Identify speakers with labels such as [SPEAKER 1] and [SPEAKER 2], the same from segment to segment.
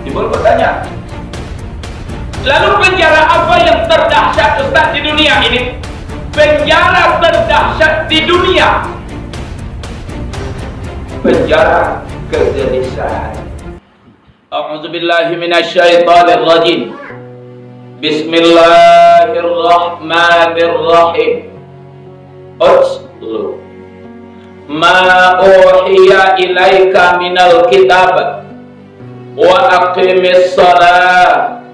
[SPEAKER 1] Timbul bertanya, lalu penjara apa yang terdahsyat Ustaz di dunia ini? Penjara terdahsyat di dunia, penjara kegelisahan. A'udzubillahi minasyaitonirrajim. Bismillahirrahmanirrahim. Utlu ma uhiya ilaika minal kitab wa aqimis shalah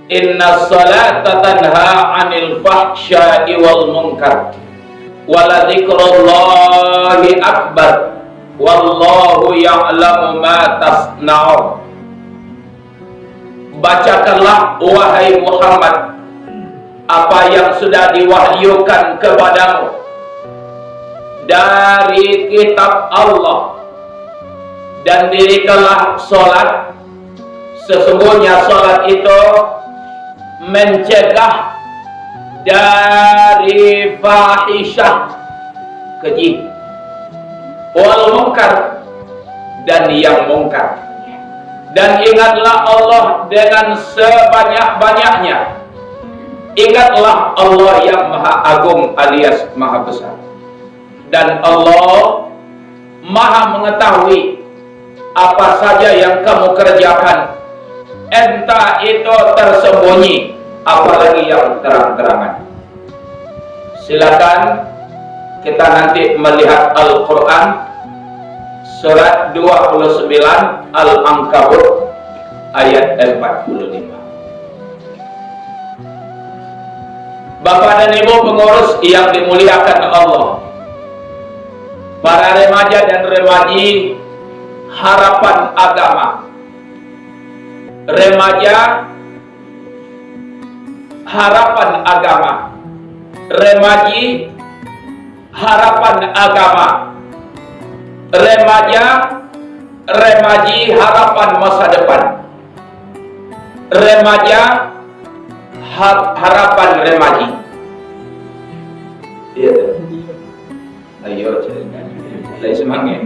[SPEAKER 1] innas salata tanha 'anil fahsya'i wal munkar wa la dzikrullahi akbar wallahu ya'lamu ma tasna'un. Bacakanlah wahai Muhammad apa yang sudah diwahyukan kepadamu dari kitab Allah, dan dirikanlah sholat. Sesungguhnya sholat itu mencegah dari fahisyah, keji, wal munkar, dan yang mungkar. Dan ingatlah Allah dengan sebanyak-banyaknya. Ingatlah Allah yang maha agung alias maha besar. Dan Allah maha mengetahui apa saja yang kamu kerjakan, entah itu tersembunyi apalagi yang terang-terangan. Silakan kita nanti melihat Al-Quran surat 29 Al-Ankabut ayat 45. Bapak dan Ibu pengurus yang dimuliakan Allah, para remaja dan remaji harapan agama, remaja harapan agama, remaji harapan agama, remaja remaji harapan masa depan, remaja harapan remaji. Iya. Ayo lagi semangat.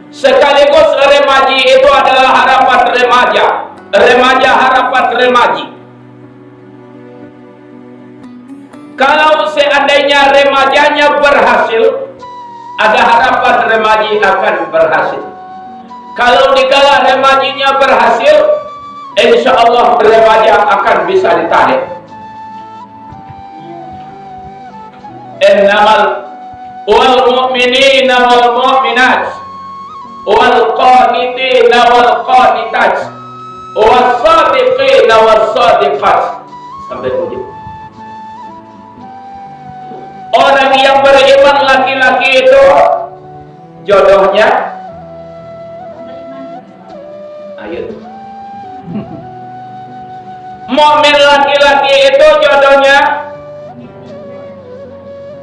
[SPEAKER 1] Sekaligus remaji itu adalah harapan remaja, remaja harapan remaji. Kalau seandainya remajanya berhasil, ada harapan remaji akan berhasil. Kalau dikala remajinya berhasil, insya Allah remaja akan bisa ditarik. Innamal wal mu'minina wal mu'minat wal qanitina wal qanitat was sadiqina was sadiqat, sampai ujung. Orang yang beriman laki-laki itu jodohnya, ayo, mukmin laki-laki itu jodohnya,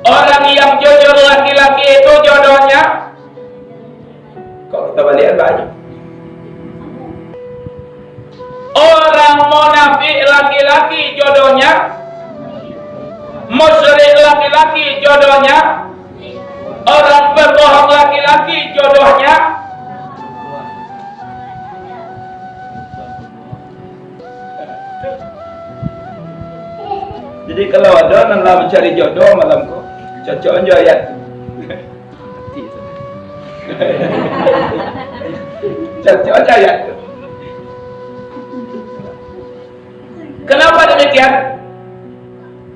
[SPEAKER 1] orang yang jujur laki-laki itu jodohnya. Kok kita balikan baju? Orang munafik laki-laki jodohnya, musyrik laki-laki jodohnya, orang berbohong laki-laki jodohnya. Jadi kalau ada nang mencari jodoh malam kok cocok aja ayat. Cocok aja ayat. Kenapa demikian?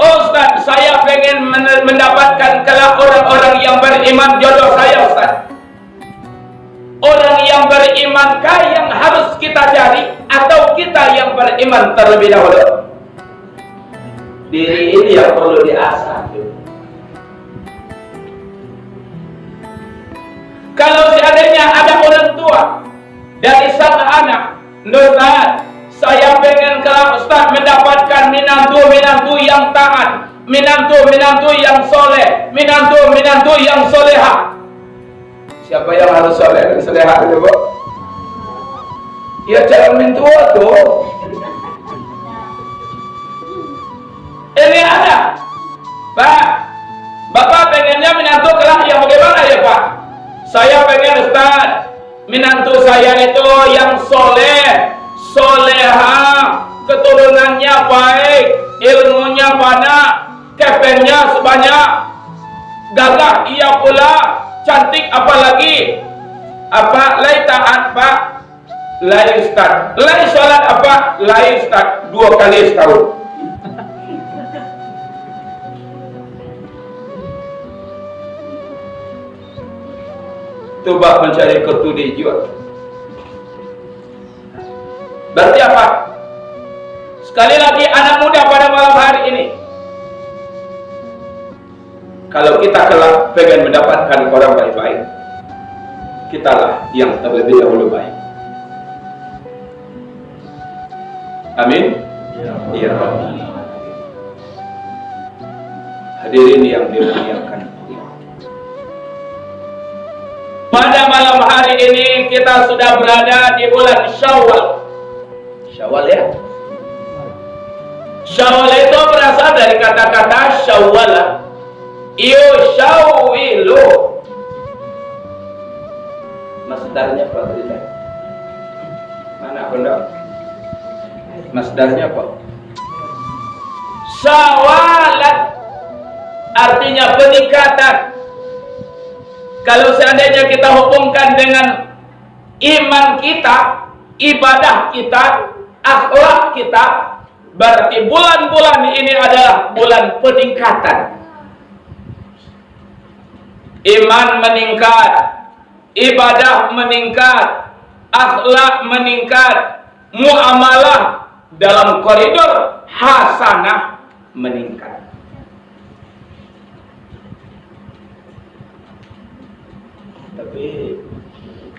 [SPEAKER 1] Oh Ustaz, saya pengen mendapatkan kelak orang-orang yang beriman jodoh saya Ustaz. Orang yang berimankah yang harus kita cari, atau kita yang beriman terlebih dahulu? Diri ini yang perlu diasah. Kalau seandainya ada orang tua dari sang anak, Ustaz, saya pengen kelak Ustaz mendapatkan minantu yang taat, minantu yang soleh, minantu yang soleha. Siapa yang harus soleh dan soleha itu, Bu? Ya calon mentua tuh. Ini ada, Pak. Bapak pengennya minantu kelak yang bagaimana ya Pak? Saya pengen Ustaz, minantu saya itu yang soleh, kepengnya sebanyak, gagah ia pula, cantik apalagi. Apa? Lai taat pak, lai ustad, lai sholat apa? Lai ustad 2 kali setahun. Coba mencari ketudi jiwa. Berarti apa? Sekali lagi anak muda pada malam hari ini, kalau kita kelak pengen mendapatkan orang baik-baik, kitalah yang terlebih dahulu baik. Amin. Ya Rabbi. Hadirin yang dimuliakan. Pada malam hari ini kita sudah berada di bulan Syawal. Syawal ya. Syawal itu berasal dari kata-kata syawala. Yushawilu. Masdarnya apa berita? Mana benda? Masdarnya apa? Syawalat. Artinya peningkatan. Kalau seandainya kita hubungkan dengan iman kita, ibadah kita, akhlak kita, berarti bulan-bulan ini adalah bulan peningkatan. Iman meningkat, ibadah meningkat, akhlak meningkat, muamalah dalam koridor hasanah meningkat. Tapi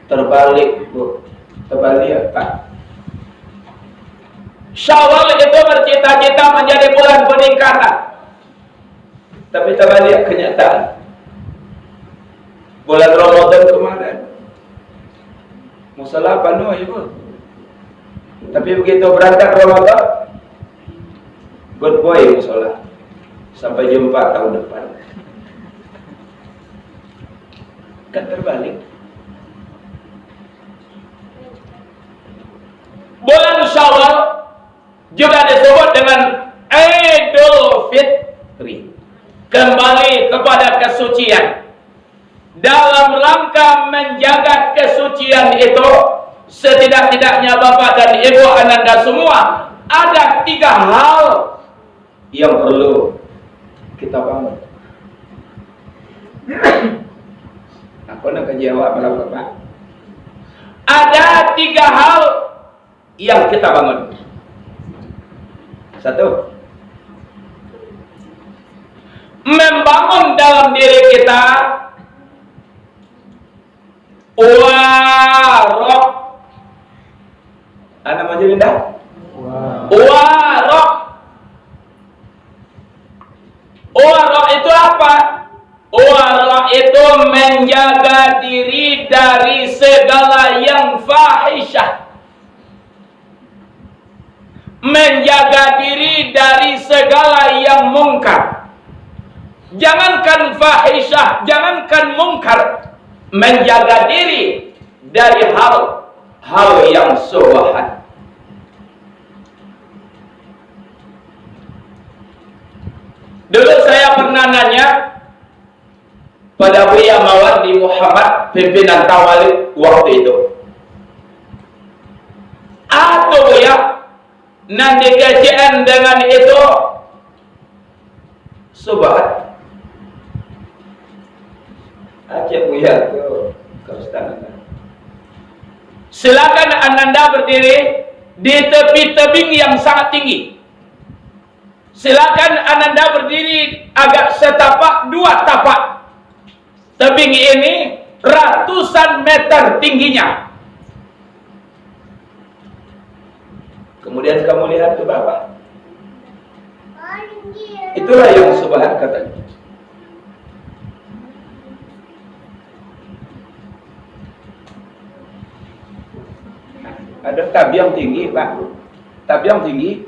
[SPEAKER 1] terbalik Bu, terbalik Pak. Syawal itu bercita-cita menjadi bulan peningkatan, tapi terbalik kenyataan. Bulan Ramadan kemarin musola penuh Ibu, tapi begitu berangkat Ramadan goodbye musola, sampai jumpa tahun depan. Kan terbalik. Bulan Syawal juga disebut dengan Idul Fitri, kembali kepada kesucian. Dalam rangka menjaga kesucian itu, setidak-tidaknya Bapak dan Ibu Ananda semua, ada 3 hal yang perlu kita bangun. Aku nak jawab Bapak. Ada 3 hal yang kita bangun. 1, membangun dalam diri kita warok. Anak maju indah. Warok. Warok itu apa? Warok itu menjaga diri dari segala yang fahisyah, menjaga diri dari segala yang mungkar. Jangankan fahisyah, jangankan mungkar, menjaga diri dari hal yang subahat. Dulu saya pernah nanya pada Buya Mawardi Muhammad, pimpinan Tawalid waktu itu, atau Buya nanti kajian dengan itu subahat. Aceh Buya tuh Ustaz. Silakan Ananda berdiri di tepi tebing yang sangat tinggi. Silakan Ananda berdiri agak setapak 2 tapak. Tebing ini ratusan meter tingginya. Kemudian kamu lihat ke bawah. Itulah yang subhan katanya. Ada tabiang tinggi Pak, tabiang tinggi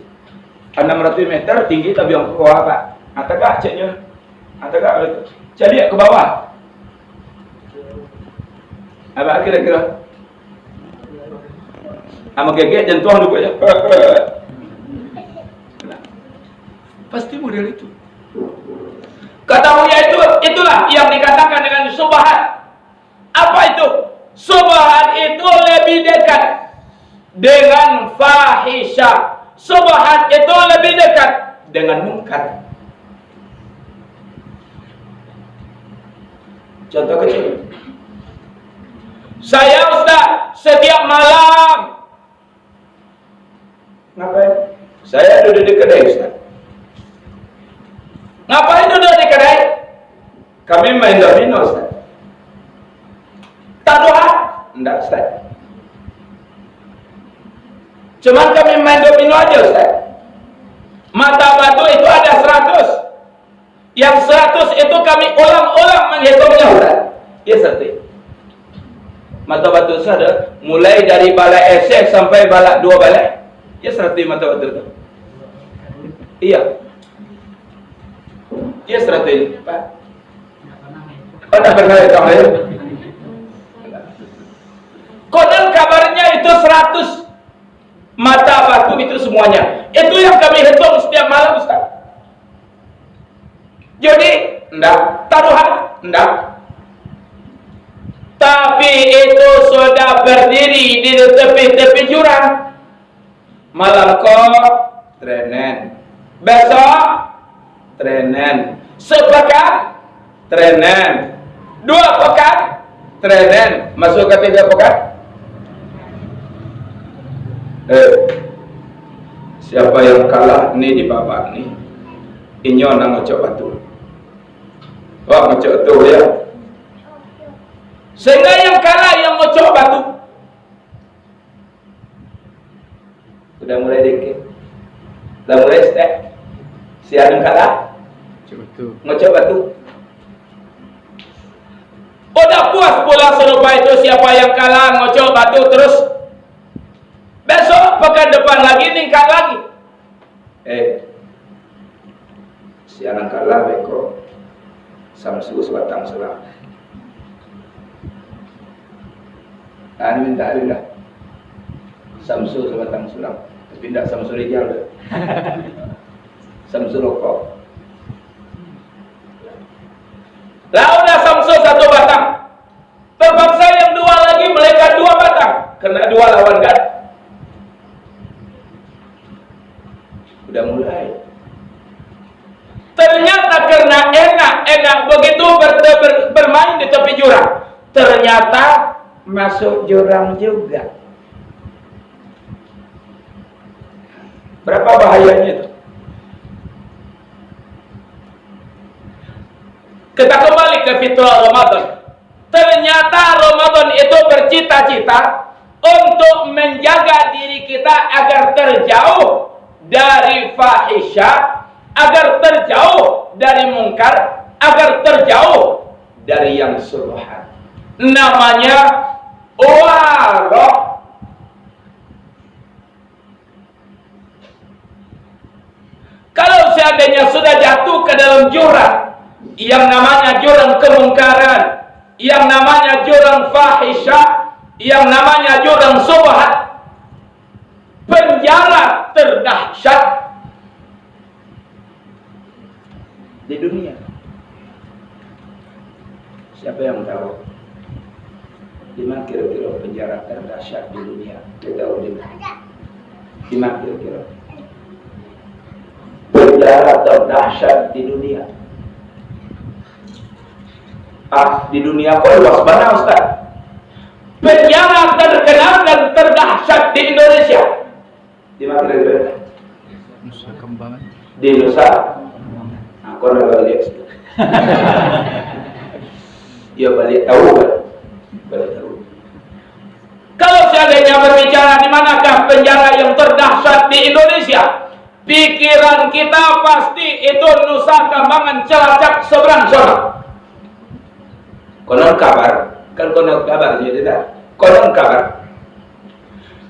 [SPEAKER 1] 600 meter tinggi, tabiang ke bawah Pak. Atagak ceknya, atagak jadi ke bawah. Apa kira-kira? Ama geget jentuh dulu ya. Pasti model itu. Kata Buya itulah yang dikatakan dengan subhat. Apa itu? Subhat itu lebih dekat dengan fahisha. Subhat itu lebih dekat dengan munkar. Contoh kecil. Saya Ustaz, setiap malam. Ngapain? Saya duduk di kedai Ustaz. Ngapain duduk di kedai? Kami main domino Ustaz. Tak doa? Enggak Ustaz. Cuman kami main domino aja Ustaz. Mata batu itu ada 100. Yang 100 itu kami ulang-ulang menghitungnya Ustaz. Ya Ustaz. Mata batu itu ada mulai dari balai esek sampai balai 2 balai. Ya 100 mata batu itu. Iya. Ya 100 Pak. Oh, tak pernah itu ayo. Konon kabarnya itu 100 mata batu itu semuanya. Itu yang kami hitung setiap malam Ustaz. Jadi, enggak, taruhan, enggak. Tapi itu sudah berdiri di tepi-tepi jurang. Malam kok trenen. Besok trenen. Sepekan trenen. 2 pekan trenen. Masuk ke 3 pekan. Siapa yang kalah ni di babak ni? Inyo nang ngocok batu. Wah, ngocok tu ya. Sehingga yang kalah yang ngocok batu. Sudah mulai dikit. Sudah mulai step. Siapa yang kalah? Ngocok batu. Udah puas pula serupa itu siapa yang kalah ngocok batu terus. Besok pekan depan lagi ningkat lagi. Siapa yang kalah beko. Samsu sebatang selang. Ini minta ada. Samsu sebatang selang. Tapi tidak Samsu Rijal. Samsu rokok. Lah udah Samsu 1 batang. Terpaksa yang 2 lagi mereka 2 batang. Kena 2 lawan kan. Udah mulai. Ternyata karena enak begitu bermain di tepi jurang. Ternyata masuk jurang juga. Berapa bahayanya itu? Kita kembali ke fitrah Ramadan. Ternyata Ramadan itu bercita-cita untuk menjaga diri kita agar terjauh dari fahisha, agar terjauh dari mungkar, agar terjauh dari yang subhat. Namanya warok. Kalau seandainya sudah jatuh ke dalam jurang yang namanya jurang kemungkaran, yang namanya jurang fahisha, yang namanya jurang subhat, penjara terdahsyat di dunia. Siapa yang tahu di mana kira-kira penjara terdahsyat di dunia? Kita tahu di mana kira-kira penjara terdahsyat di dunia? Di dunia kok luas mana Ustaz? Penjara terkenal dan terdahsyat di Indonesia. Di mana kira-kira? Nusa Kambangan. Di Nusa. Aku nak balik. Ya balik tahu kan? Balik tahu. Kalau seandainya berbicara di manakah penjara yang terdahsyat di Indonesia, pikiran kita pasti itu Nusa Kambangan, Cilacap, seberang sana. Konon kabar, kan konon kabar jadi tak? Konon kabar.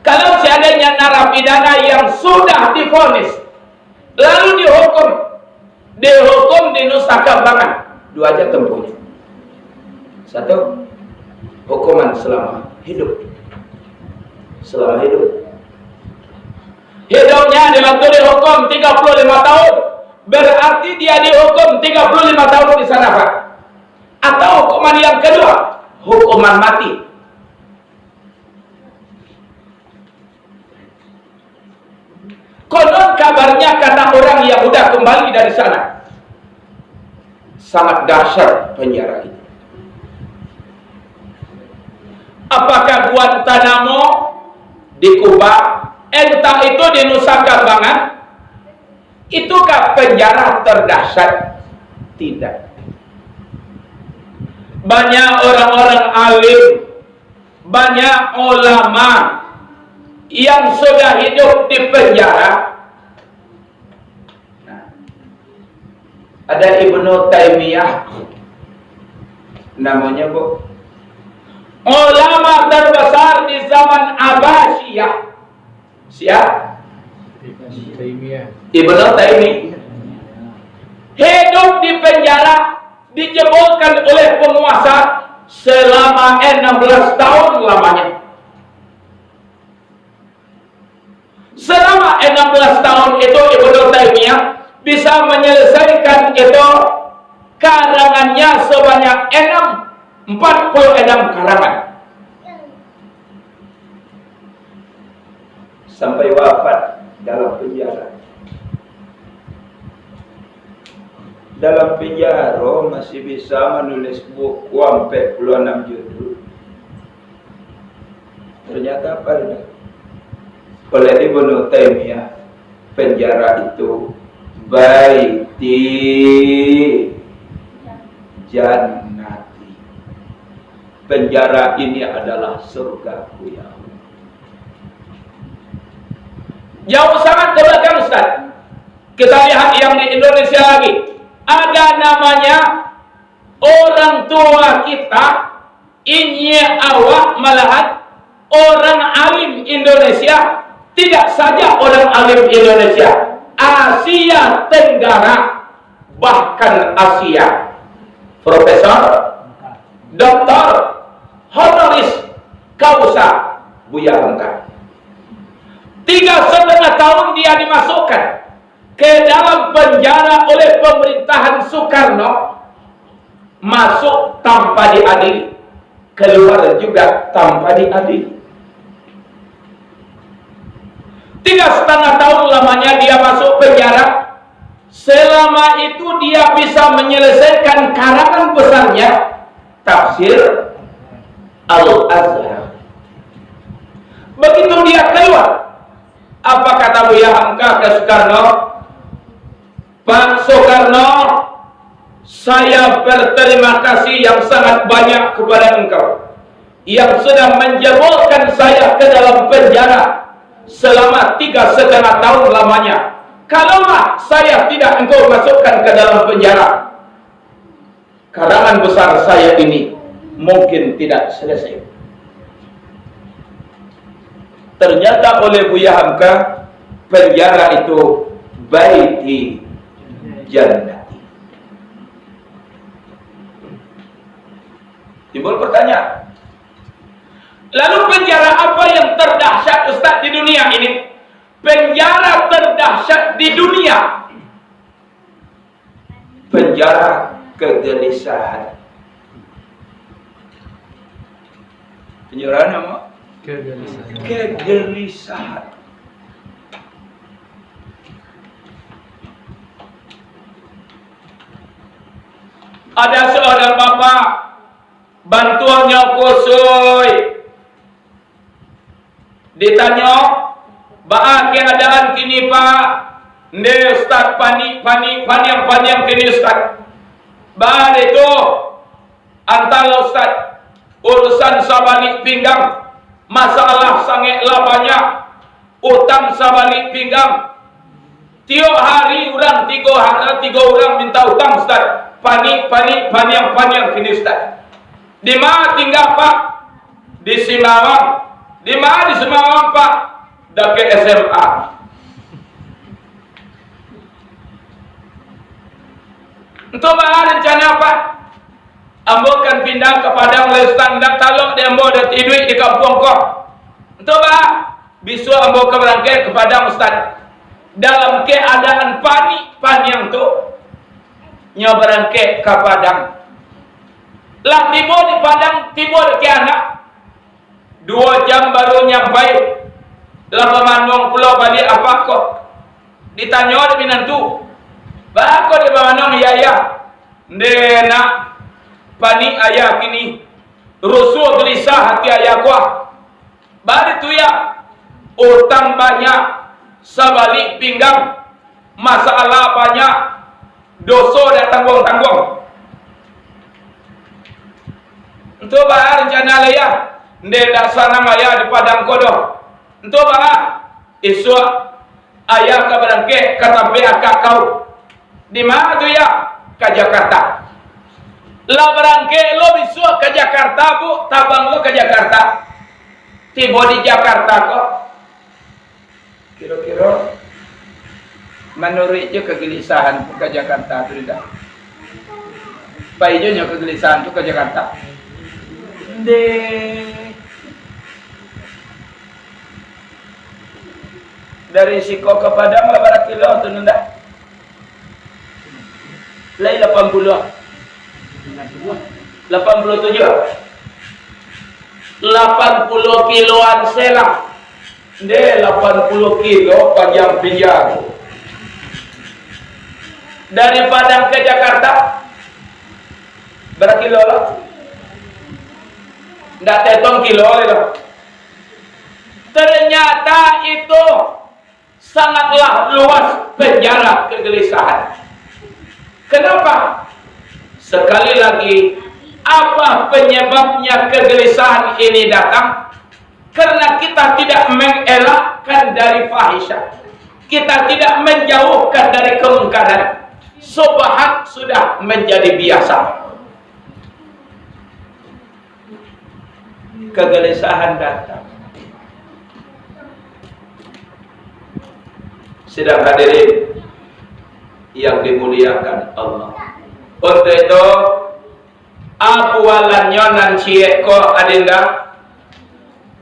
[SPEAKER 1] Kalau seandainya narapidana yang sudah divonis lalu dihukum di Nusa Kambangan, 2 aja tempuhnya. 1, hukuman selama hidup. Selama hidup. Hidupnya dilakukan dihukum 35 tahun. berarti dia dihukum 35 tahun di sana, Pak. Atau hukuman yang kedua, hukuman mati. Konon kabarnya kata orang yang udah kembali dari sana, sangat dahsyat penjara itu. Apakah Guantanamo di Kuba, entah itu di Nusa Kambangan, itukah penjara terdahsyat? Tidak. Banyak orang-orang alim, banyak ulama yang sudah hidup di penjara. Nah, ada Ibnu Taimiyah namanya, Bu, ulama terbesar di zaman Abbasiyah. Siapa? Ibnu Taimiyah hidup di penjara, dijebolkan oleh penguasa selama 16 tahun lamanya. Selama 16 tahun itu Ibnu Taimiyah bisa menyelesaikan itu karangannya sebanyak 46 karangan. Sampai wafat dalam penjara. Dalam penjara masih bisa menulis buku sampai 46 judul. Ternyata apa? Oleh Ibnu Taimiyah, penjara itu baiti jannati. Penjara ini adalah surgaku, ya Allah. Jauh sangat ke belakang, Ustaz. Kita lihat yang di Indonesia lagi. Ada namanya orang tua kita, ini awak malahan orang alim Indonesia, tidak saja orang alim Indonesia, Asia Tenggara, bahkan Asia, Profesor, Doktor, Honoris Causa Buya Hamka. 3,5 tahun dia dimasukkan ke dalam penjara oleh pemerintahan Soekarno, masuk tanpa diadili, keluar juga tanpa diadili. 3,5 tahun lamanya dia masuk penjara. Selama itu dia bisa menyelesaikan karangan besarnya, tafsir Al-Azhar. Begitu dia keluar, apa kata Buya Hamka ke Soekarno? Pak Soekarno, saya berterima kasih yang sangat banyak kepada engkau yang sudah menjebolkan saya ke dalam penjara selama 3,5 tahun lamanya. Kalaulah saya tidak engkau masukkan ke dalam penjara, karangan besar saya ini mungkin tidak selesai. Ternyata oleh Buya Hamka, penjara itu baiti jannati. Timbul pertanyaan, lalu penjara apa yang terdahsyat, Ustaz, di dunia ini? Penjara terdahsyat di dunia, penjara kegelisahan. Penjara apa? Kegelisahan. Ada seorang bapak, bantuannya kusui, ditanya, "Baa keadaan kini Pak?" "Ne Ustaz, panjang kini Ustaz." "Baa itu antara Ustaz, urusan sabalik pinggang, masalah sangatlah banyak, utang sabalik pinggang. Tiap hari orang tiga orang minta utang Ustaz. Panjang kini Ustaz." "Di mana tinggal Pak?" "Di Simawang." "Di mana di Simawang Pak?" "Dake SMA." "Untuk bahas rencana apa?" "Ambo kan pindah ke Padang Lestan dan talok di ambo ada tidur di kampung kok." "Untuk bahas bisu ambo ke berangkat ke Padang Ustaz." dalam keadaan paniang tu nyobaran ke Padang. Lah tiba di Padang, tiba ke anak 2 jam baru nyampai. Lah pemandong pulau balik apa kok? Ditanya di minantu. Bako di pemandong ya. Ndena pani ayah kini rusuh gelisah hati ayah kuah. Bari tu ya utang banyak, sebalik pinggang, masalah banyak, dosa dan tanggung-tanggung. Itu bahar rencana laya, ndak sana ayah di Padang Kodoh. Itu bahar isu ayah kabarangke kata akak kau. Di mana tu ya? Ke Jakarta. Lah barangke lo bisu ke Jakarta bu, tabang lo ke Jakarta. Tiba di Jakarta kok. Kira-kira menurut je kegelisahan ke Jakarta tu tidak. Paijonya kegelisahan tu ke Jakarta. Dari Siko ke Padang lah berapa kilo tu nenda? Lai 80. 87. 80 kiloan selang. Dia 80 kilo panjang pinjang. Dari Padang ke Jakarta berapa kilo lah? Nggak tetong kilo lah. Ternyata itu sangatlah luas penjara kegelisahan. Kenapa? Sekali lagi, apa penyebabnya kegelisahan ini datang? Karena kita tidak mengelakkan dari fahisyah. Kita tidak menjauhkan dari kemungkaran. Subhat sudah menjadi biasa. Kegelisahan datang. Sedang hadirin yang dimuliakan Allah. Untuk itu awalannya nan cieko adinda,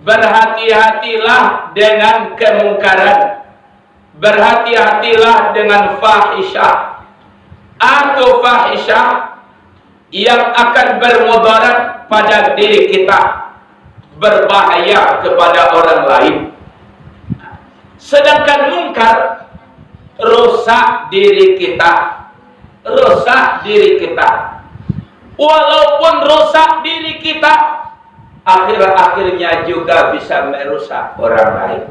[SPEAKER 1] berhati-hatilah dengan kemungkaran, berhati-hatilah dengan fahisyah atau fahisyah yang akan bermudarat pada diri kita, berbahaya kepada orang lain. Sedangkan mungkar rusak diri kita, rusak diri kita. Walaupun rusak diri kita, akhir-akhirnya juga bisa merusak orang lain.